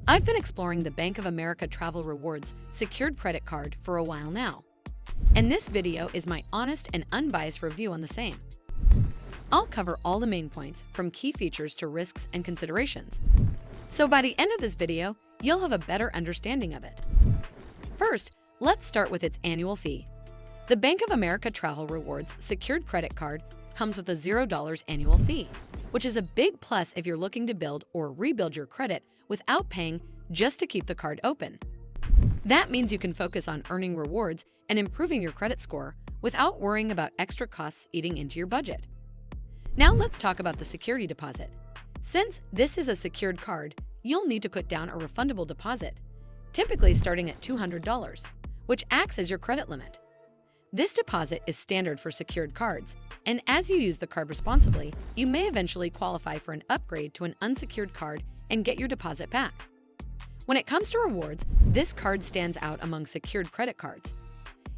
I've been exploring the Bank of America Travel Rewards secured credit card for a while now, and this video is my honest and unbiased review on the same. I'll cover all the main points, from key features to risks and considerations. So by the end of this video, you'll have a better understanding of it. First, let's start with its annual fee. The Bank of America Travel Rewards secured credit card comes with a $0 annual fee, which is a big plus if you're looking to build or rebuild your credit without paying just to keep the card open. That means you can focus on earning rewards and improving your credit score without worrying about extra costs eating into your budget. Now let's talk about the security deposit. Since this is a secured card, you'll need to put down a refundable deposit, typically starting at $200, which acts as your credit limit. This deposit is standard for secured cards, and as you use the card responsibly, you may eventually qualify for an upgrade to an unsecured card and get your deposit back. When it comes to rewards, this card stands out among secured credit cards.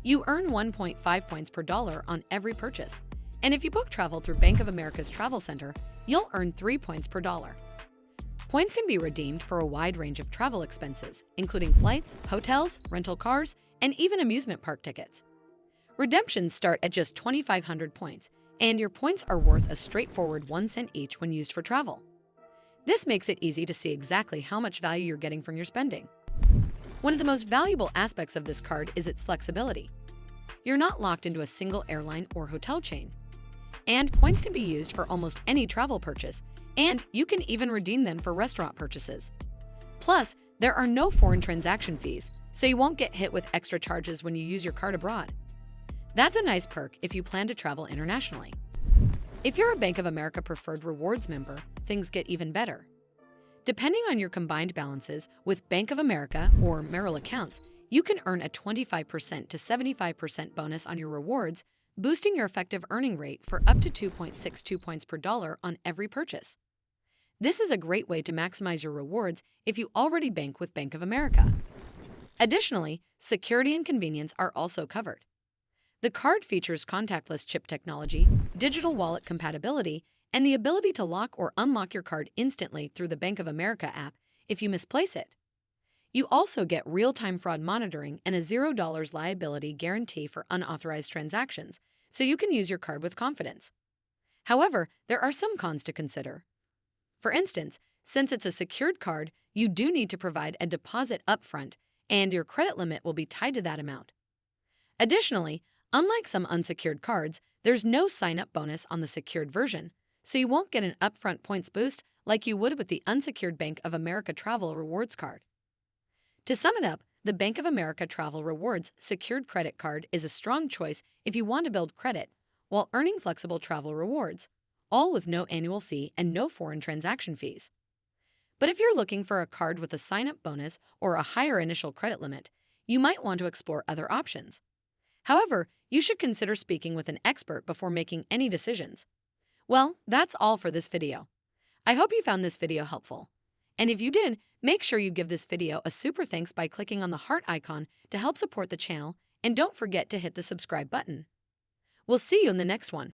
You earn 1.5 points per dollar on every purchase, and if you book travel through Bank of America's Travel Center, you'll earn 3 points per dollar. Points can be redeemed for a wide range of travel expenses, including flights, hotels, rental cars, and even amusement park tickets. Redemptions start at just 2,500 points, and your points are worth a straightforward 1 cent each when used for travel. This makes it easy to see exactly how much value you're getting from your spending. One of the most valuable aspects of this card is its flexibility. You're not locked into a single airline or hotel chain, and points can be used for almost any travel purchase, and you can even redeem them for restaurant purchases. Plus, there are no foreign transaction fees, so you won't get hit with extra charges when you use your card abroad. That's a nice perk if you plan to travel internationally. If you're a Bank of America Preferred Rewards member, things get even better. Depending on your combined balances with Bank of America or Merrill accounts, you can earn a 25% to 75% bonus on your rewards, boosting your effective earning rate for up to 2.62 points per dollar on every purchase. This is a great way to maximize your rewards if you already bank with Bank of America. Additionally, security and convenience are also covered. The card features contactless chip technology, digital wallet compatibility, and the ability to lock or unlock your card instantly through the Bank of America app if you misplace it. You also get real-time fraud monitoring and a $0 liability guarantee for unauthorized transactions, so you can use your card with confidence. However, there are some cons to consider. For instance, since it's a secured card, you do need to provide a deposit upfront, and your credit limit will be tied to that amount. Additionally, unlike some unsecured cards, there's no sign-up bonus on the secured version, so you won't get an upfront points boost like you would with the unsecured Bank of America Travel Rewards card. To sum it up, the Bank of America Travel Rewards secured credit card is a strong choice if you want to build credit while earning flexible travel rewards, all with no annual fee and no foreign transaction fees. But if you're looking for a card with a sign-up bonus or a higher initial credit limit, you might want to explore other options. However, you should consider speaking with an expert before making any decisions. Well, that's all for this video. I hope you found this video helpful. And if you did, make sure you give this video a super thanks by clicking on the heart icon to help support the channel, and don't forget to hit the subscribe button. We'll see you in the next one.